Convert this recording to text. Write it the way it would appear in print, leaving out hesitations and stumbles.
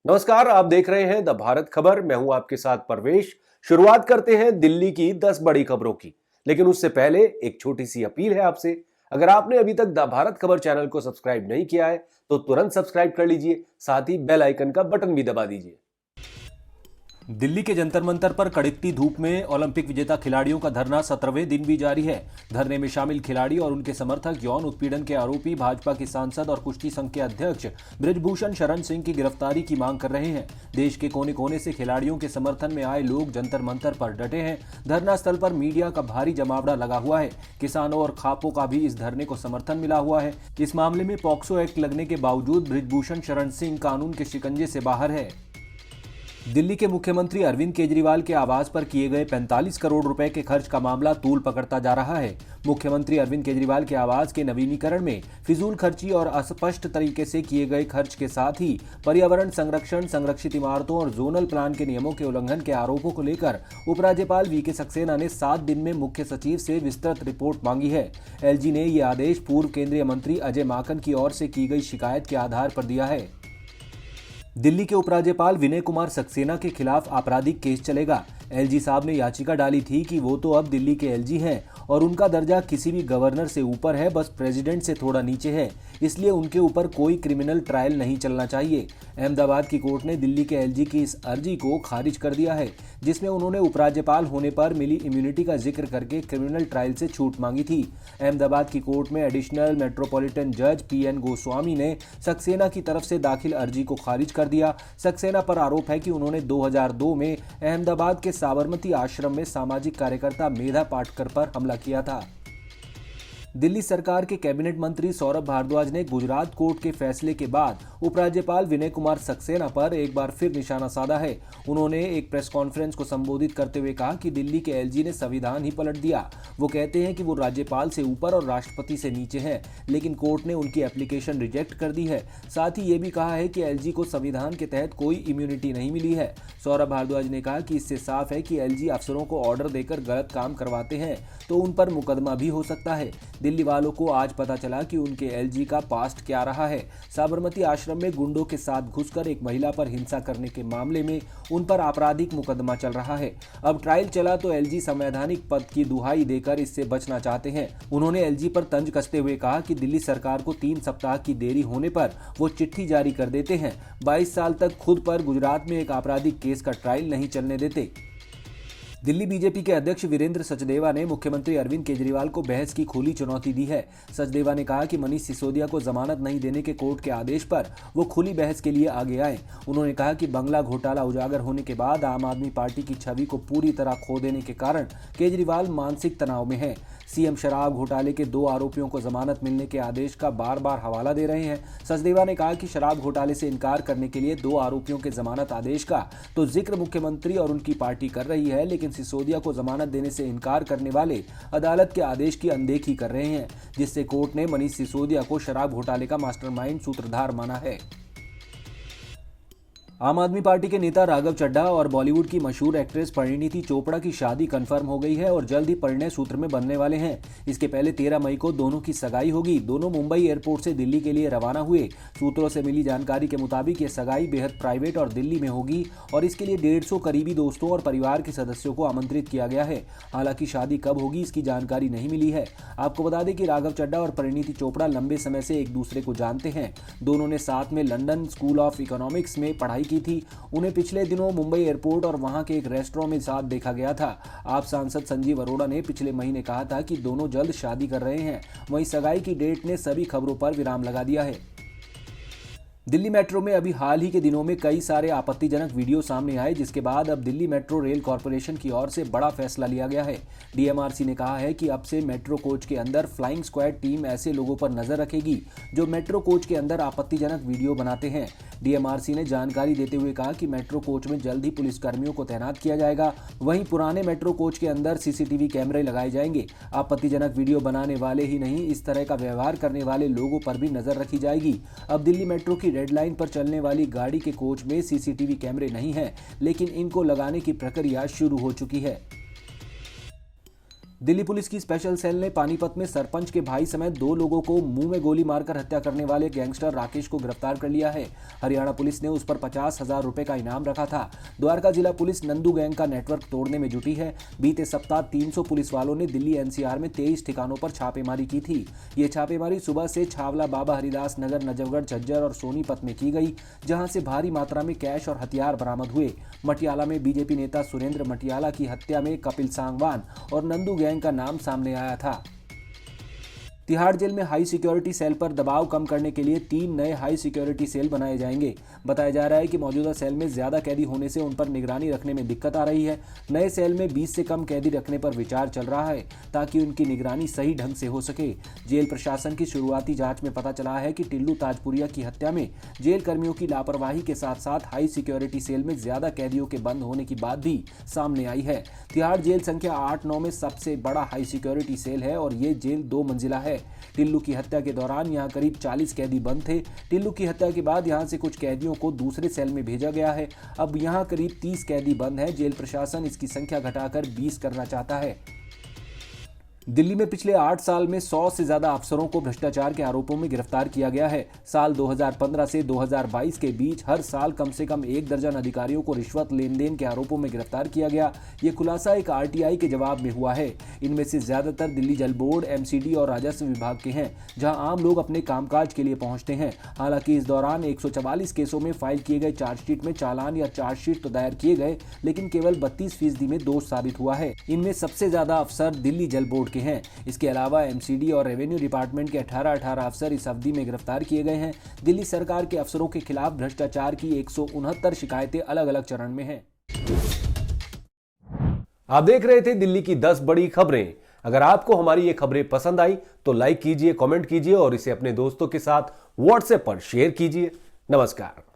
नमस्कार, आप देख रहे हैं द भारत खबर। मैं हूं आपके साथ परवेश। शुरुआत करते हैं दिल्ली की 10 बड़ी खबरों की, लेकिन उससे पहले एक छोटी सी अपील है आपसे। अगर आपने अभी तक द भारत खबर चैनल को सब्सक्राइब नहीं किया है तो तुरंत सब्सक्राइब कर लीजिए, साथ ही बेल आइकन का बटन भी दबा दीजिए। दिल्ली के जंतर मंतर पर कड़कती धूप में ओलंपिक विजेता खिलाड़ियों का धरना 17वें दिन भी जारी है। धरने में शामिल खिलाड़ी और उनके समर्थक यौन उत्पीड़न के आरोपी भाजपा के सांसद और कुश्ती संघ के अध्यक्ष बृजभूषण शरण सिंह की गिरफ्तारी की मांग कर रहे हैं। देश के कोने कोने से खिलाड़ियों के समर्थन में आए लोग जंतर मंतर पर डटे हैं। धरना स्थल पर मीडिया का भारी जमावड़ा लगा हुआ है। किसानों और खापों का भी इस धरने को समर्थन मिला हुआ है। इस मामले में पॉक्सो एक्ट लगने के बावजूद बृजभूषण शरण सिंह कानून के शिकंजे से बाहर है। दिल्ली के मुख्यमंत्री अरविंद केजरीवाल के आवास पर किए गए 45 करोड़ रुपए के खर्च का मामला तूल पकड़ता जा रहा है। मुख्यमंत्री अरविंद केजरीवाल के आवास के नवीनीकरण में फिजूल खर्ची और अस्पष्ट तरीके से किए गए खर्च के साथ ही पर्यावरण संरक्षण, संरक्षित इमारतों और जोनल प्लान के नियमों के उल्लंघन के आरोपों को लेकर उपराज्यपाल वीके सक्सेना ने 7 दिन में मुख्य सचिव से विस्तृत रिपोर्ट मांगी है। एलजी ने ये आदेश पूर्व केंद्रीय मंत्री अजय माकन की ओर से की गई शिकायत के आधार पर दिया है। दिल्ली के उपराज्यपाल विनय कुमार सक्सेना के खिलाफ आपराधिक केस चलेगा। एलजी साहब ने याचिका डाली थी कि वो तो अब दिल्ली के एलजी हैं और उनका दर्जा किसी भी गवर्नर से ऊपर है, बस प्रेसिडेंट से थोड़ा नीचे है, इसलिए उनके ऊपर कोई क्रिमिनल ट्रायल नहीं चलना चाहिए। अहमदाबाद की कोर्ट ने दिल्ली के एलजी की इस अर्जी को खारिज कर दिया है, जिसमें उन्होंने उपराज्यपाल होने पर मिली इम्यूनिटी का जिक्र करके क्रिमिनल ट्रायल से छूट मांगी थी। अहमदाबाद की कोर्ट में एडिशनल मेट्रोपॉलिटन जज PN गोस्वामी ने सक्सेना की तरफ से दाखिल अर्जी को खारिज कर दिया। सक्सेना पर आरोप है कि उन्होंने 2002 में अहमदाबाद के साबरमती आश्रम में सामाजिक कार्यकर्ता मेधा पाटकर पर हमला किया था। दिल्ली सरकार के कैबिनेट मंत्री सौरभ भारद्वाज ने गुजरात कोर्ट के फैसले के बाद उपराज्यपाल विनय कुमार सक्सेना पर एक बार फिर निशाना साधा है। उन्होंने एक प्रेस कॉन्फ्रेंस को संबोधित करते हुए कहा कि दिल्ली के एलजी ने संविधान ही पलट दिया। वो कहते हैं कि वो राज्यपाल से ऊपर और राष्ट्रपति से नीचे हैं, लेकिन कोर्ट ने उनकी एप्लीकेशन रिजेक्ट कर दी है। साथ ही ये भी कहा है कि एलजी को संविधान के तहत कोई इम्यूनिटी नहीं मिली है। सौरभ भारद्वाज ने कहा कि इससे साफ है कि एलजी अफसरों को ऑर्डर देकर गलत काम करवाते हैं तो उन पर मुकदमा भी हो सकता है। दिल्ली वालों को आज पता चला कि उनके एलजी का पास्ट क्या रहा है। साबरमती आश्रम में गुंडों के साथ घुसकर एक महिला पर हिंसा करने के मामले में उन पर आपराधिक मुकदमा चल रहा है। अब ट्रायल चला तो एलजी संवैधानिक पद की दुहाई देकर इससे बचना चाहते हैं। उन्होंने एलजी पर तंज कसते हुए कहा कि दिल्ली सरकार को 3 सप्ताह की देरी होने पर वो चिट्ठी जारी कर देते हैं। 22 साल तक खुद पर गुजरात में एक आपराधिक केस का ट्रायल नहीं चलने देते। दिल्ली बीजेपी के अध्यक्ष वीरेंद्र सचदेवा ने मुख्यमंत्री अरविंद केजरीवाल को बहस की खुली चुनौती दी है। सचदेवा ने कहा कि मनीष सिसोदिया को जमानत नहीं देने के कोर्ट के आदेश पर वो खुली बहस के लिए आगे आए। उन्होंने कहा कि बंगला घोटाला उजागर होने के बाद आम आदमी पार्टी की छवि को पूरी तरह खो देने के कारण केजरीवाल मानसिक तनाव में है। सीएम शराब घोटाले के 2 आरोपियों को जमानत मिलने के आदेश का बार बार हवाला दे रहे हैं। सचदेवा ने कहा कि शराब घोटाले से इनकार करने के लिए 2 आरोपियों के जमानत आदेश का तो जिक्र मुख्यमंत्री और उनकी पार्टी कर रही है, लेकिन सिसोदिया को जमानत देने से इनकार करने वाले अदालत के आदेश की अनदेखी कर रहे हैं, जिससे कोर्ट ने मनीष सिसोदिया को शराब घोटाले का मास्टरमाइंड सूत्रधार माना है। आम आदमी पार्टी के नेता राघव चड्ढा और बॉलीवुड की मशहूर एक्ट्रेस परिणीति चोपड़ा की शादी कंफर्म हो गई है और जल्द ही परिणय सूत्र में बनने वाले हैं। इसके पहले 13 मई को दोनों की सगाई होगी। दोनों मुंबई एयरपोर्ट से दिल्ली के लिए रवाना हुए। सूत्रों से मिली जानकारी के मुताबिक ये सगाई बेहद प्राइवेट और दिल्ली में होगी और इसके लिए 150 करीबी दोस्तों और परिवार के सदस्यों को आमंत्रित किया गया है। हालांकि शादी कब होगी इसकी जानकारी नहीं मिली है। आपको बता दें कि राघव चड्ढा और परिणीति चोपड़ा लंबे समय से एक दूसरे को जानते हैं। दोनों ने साथ में लंदन स्कूल ऑफ इकोनॉमिक्स में पढ़ाई की थी। उन्हें पिछले दिनों मुंबई एयरपोर्ट और वहां के एक रेस्टोरेंट में साथ देखा गया था। आप सांसद संजीव अरोड़ा ने पिछले महीने कहा था कि दोनों जल्द शादी कर रहे हैं। वहीं सगाई की डेट ने सभी खबरों पर विराम लगा दिया है। दिल्ली मेट्रो में अभी हाल ही के दिनों में कई सारे आपत्तिजनक वीडियो सामने आए, जिसके बाद अब दिल्ली मेट्रो रेल कॉरपोरेशन की ओर से बड़ा फैसला लिया गया है। DMRC ने कहा है कि अब से मेट्रो कोच के अंदर फ्लाइंग स्क्वाड टीम ऐसे लोगों पर नजर रखेगी जो मेट्रो कोच के अंदर आपत्तिजनक वीडियो बनाते हैं। DMRC ने जानकारी देते हुए कहा कि मेट्रो कोच में जल्द ही पुलिसकर्मियों को तैनात किया जाएगा। वहीं पुराने मेट्रो कोच के अंदर CCTV कैमरे लगाए जाएंगे। आपत्तिजनक वीडियो बनाने वाले ही नहीं, इस तरह का व्यवहार करने वाले लोगों पर भी नजर रखी जाएगी। अब दिल्ली मेट्रो की रेड लाइन पर चलने वाली गाड़ी के कोच में CCTV कैमरे नहीं हैं, लेकिन इनको लगाने की प्रक्रिया शुरू हो चुकी है। दिल्ली पुलिस की स्पेशल सेल ने पानीपत में सरपंच के भाई समेत 2 लोगों को मुंह में गोली मारकर हत्या करने वाले गैंगस्टर राकेश को गिरफ्तार कर लिया है। हरियाणा पुलिस ने उस पर 50,000 रुपए का इनाम रखा था। द्वारका जिला पुलिस नंदू गैंग का नेटवर्क तोड़ने में जुटी है। बीते सप्ताह 300 पुलिस वालों ने दिल्ली एनसीआर में 23 ठिकानों पर छापेमारी की थी। ये छापेमारी सुबह से छावला, बाबा हरिदास नगर, नजफगढ़, झज्जर और सोनीपत में की गई, जहां से भारी मात्रा में कैश और हथियार बरामद हुए। मटियाला में बीजेपी नेता सुरेंद्र मटियाला की हत्या में कपिल सांगवान और नंदू गैंग का नाम सामने आया था। तिहाड़ जेल में हाई सिक्योरिटी सेल पर दबाव कम करने के लिए 3 नए हाई सिक्योरिटी सेल बनाए जाएंगे। बताया जा रहा है कि मौजूदा सेल में ज्यादा कैदी होने से उन पर निगरानी रखने में दिक्कत आ रही है। नए सेल में 20 से कम कैदी रखने पर विचार चल रहा है ताकि उनकी निगरानी सही ढंग से हो सके। जेल प्रशासन की शुरुआती जांच में पता चला है कि टिल्लू ताजपुरिया की हत्या में जेल कर्मियों की लापरवाही के साथ साथ हाई सिक्योरिटी सेल में ज्यादा कैदियों के बंद होने की बात भी सामने आई है। तिहाड़ जेल संख्या 8-9 में सबसे बड़ा हाई सिक्योरिटी सेल है और ये जेल 2 मंजिला है। टिल्लू की हत्या के दौरान यहां करीब 40 कैदी बंद थे। टिल्लू की हत्या के बाद यहां से कुछ कैदियों को दूसरे सेल में भेजा गया है। अब यहां करीब 30 कैदी बंद हैं। जेल प्रशासन इसकी संख्या घटाकर 20 करना चाहता है। दिल्ली में पिछले 8 साल में 100 से ज्यादा अफसरों को भ्रष्टाचार के आरोपों में गिरफ्तार किया गया है। साल 2015 से 2022 के बीच हर साल कम से कम 1 दर्जन अधिकारियों को रिश्वत लेन देन के आरोपों में गिरफ्तार किया गया। ये खुलासा एक आरटीआई के जवाब में हुआ है। इनमें से ज्यादातर दिल्ली जल बोर्ड, एमसीडी और राजस्व विभाग के हैं, जहां आम लोग अपने कामकाज के लिए पहुंचते हैं। हालांकि इस दौरान 144 केसों में फाइल किए गए चार्जशीट में चालान या चार्जशीट तो दायर किए गए, लेकिन केवल 32% में दोष साबित हुआ है। इनमें सबसे ज्यादा अफसर दिल्ली जल बोर्ड के हैं। इसके अलावा एमसीडी और रेवेन्यू डिपार्टमेंट के 18 अफसर इस अवधि में गिरफ्तार किए गए हैं। दिल्ली सरकार के अफसरों के खिलाफ भ्रष्टाचार की 169 शिकायतें अलग अलग चरण में हैं। आप देख रहे थे दिल्ली की 10 बड़ी खबरें। अगर आपको हमारी ये खबरें पसंद आई तो लाइक कीजिए, कमेंट कीजिए और इसे अपने दोस्तों के साथ व्हाट्सएप पर शेयर कीजिए। नमस्कार।